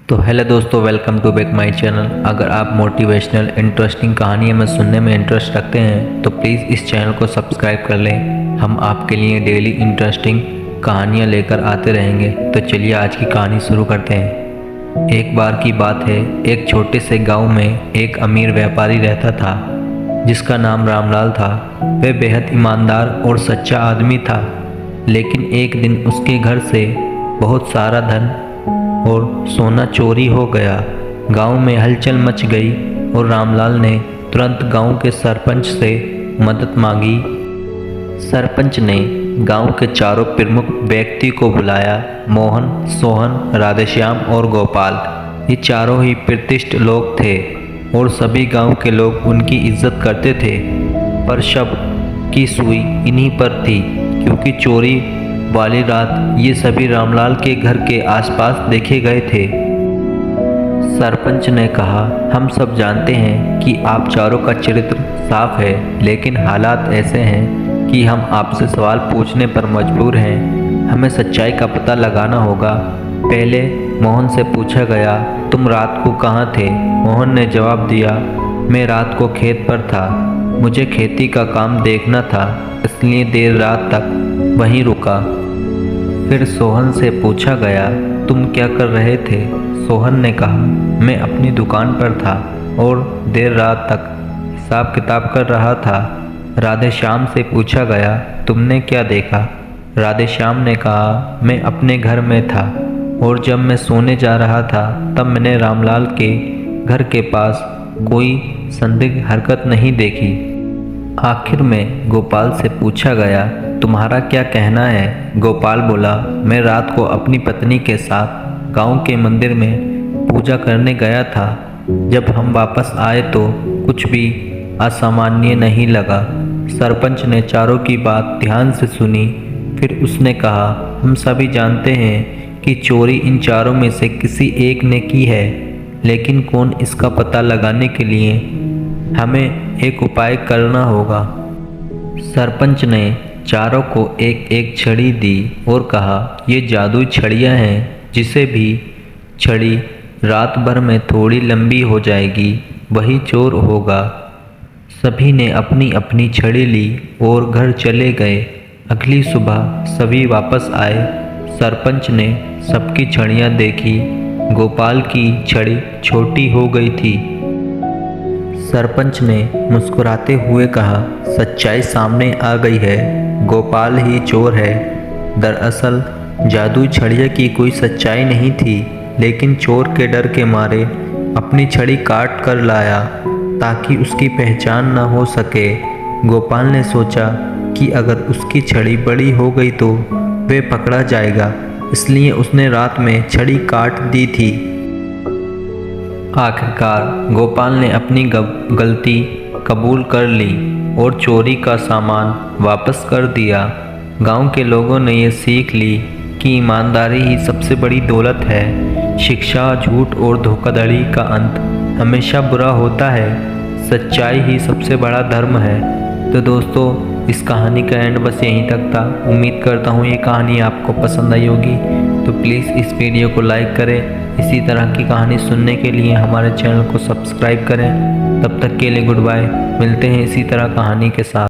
तो हेलो दोस्तों, welcome to back my channel. अगर आप मोटिवेशनल इंटरेस्टिंग कहानियाँ में सुनने में इंटरेस्ट रखते हैं तो प्लीज़ इस चैनल को सब्सक्राइब कर लें। हम आपके लिए डेली इंटरेस्टिंग कहानियाँ लेकर आते रहेंगे। तो चलिए आज की कहानी शुरू करते हैं। एक बार की बात है, एक छोटे से गांव में एक अमीर व्यापारी रहता था जिसका नाम रामलाल था। वह बेहद ईमानदार और सच्चा आदमी था। लेकिन एक दिन उसके घर से बहुत सारा धन और सोना चोरी हो गया। गांव में हलचल मच गई और रामलाल ने तुरंत गांव के सरपंच से मदद मांगी। सरपंच ने गांव के चारों प्रमुख व्यक्ति को बुलाया। मोहन, सोहन, राधेश्याम और गोपाल, ये चारों ही प्रतिष्ठित लोग थे और सभी गांव के लोग उनकी इज्जत करते थे। पर शक की सुई इन्हीं पर थी, क्योंकि चोरी वाली रात ये सभी रामलाल के घर के आसपास देखे गए थे। सरपंच ने कहा, हम सब जानते हैं कि आप चारों का चरित्र साफ है, लेकिन हालात ऐसे हैं कि हम आपसे सवाल पूछने पर मजबूर हैं। हमें सच्चाई का पता लगाना होगा। पहले मोहन से पूछा गया, तुम रात को कहाँ थे? मोहन ने जवाब दिया, मैं रात को खेत पर था। मुझे खेती का काम देखना था, इसलिए देर रात तक वहीं रुका। फिर सोहन से पूछा गया, तुम क्या कर रहे थे? सोहन ने कहा, मैं अपनी दुकान पर था और देर रात तक हिसाब किताब कर रहा था। राधेश्याम से पूछा गया, तुमने क्या देखा? राधेश्याम ने कहा, मैं अपने घर में था और जब मैं सोने जा रहा था तब मैंने रामलाल के घर के पास कोई संदिग्ध हरकत नहीं देखी। आखिर में गोपाल से पूछा गया, तुम्हारा क्या कहना है? गोपाल बोला, मैं रात को अपनी पत्नी के साथ गांव के मंदिर में पूजा करने गया था। जब हम वापस आए तो कुछ भी असामान्य नहीं लगा। सरपंच ने चारों की बात ध्यान से सुनी। फिर उसने कहा, हम सभी जानते हैं कि चोरी इन चारों में से किसी एक ने की है, लेकिन कौन, इसका पता लगाने के लिए हमें एक उपाय करना होगा। सरपंच ने चारों को एक एक छड़ी दी और कहा, ये जादुई छड़ियाँ हैं, जिसे भी छड़ी रात भर में थोड़ी लंबी हो जाएगी वही चोर होगा। सभी ने अपनी अपनी छड़ी ली और घर चले गए। अगली सुबह सभी वापस आए। सरपंच ने सबकी छड़ियाँ देखी। गोपाल की छड़ी छोटी हो गई थी। सरपंच ने मुस्कुराते हुए कहा, सच्चाई सामने आ गई है, गोपाल ही चोर है। दरअसल जादुई छड़ियों की कोई सच्चाई नहीं थी, लेकिन चोर के डर के मारे अपनी छड़ी काट कर लाया ताकि उसकी पहचान न हो सके। गोपाल ने सोचा कि अगर उसकी छड़ी बड़ी हो गई तो वह पकड़ा जाएगा, इसलिए उसने रात में छड़ी काट दी थी। आखिरकार गोपाल ने अपनी गलती कबूल कर ली और चोरी का सामान वापस कर दिया। गांव के लोगों ने ये सीख ली कि ईमानदारी ही सबसे बड़ी दौलत है। शिक्षा, झूठ और धोखाधड़ी का अंत हमेशा बुरा होता है। सच्चाई ही सबसे बड़ा धर्म है। तो दोस्तों, इस कहानी का एंड बस यहीं तक था। उम्मीद करता हूँ ये कहानी आपको पसंद आई होगी। तो प्लीज़ इस वीडियो को लाइक करें। इसी तरह की कहानी सुनने के लिए हमारे चैनल को सब्सक्राइब करें। तब तक के लिए गुड बाय। मिलते हैं इसी तरह कहानी के साथ।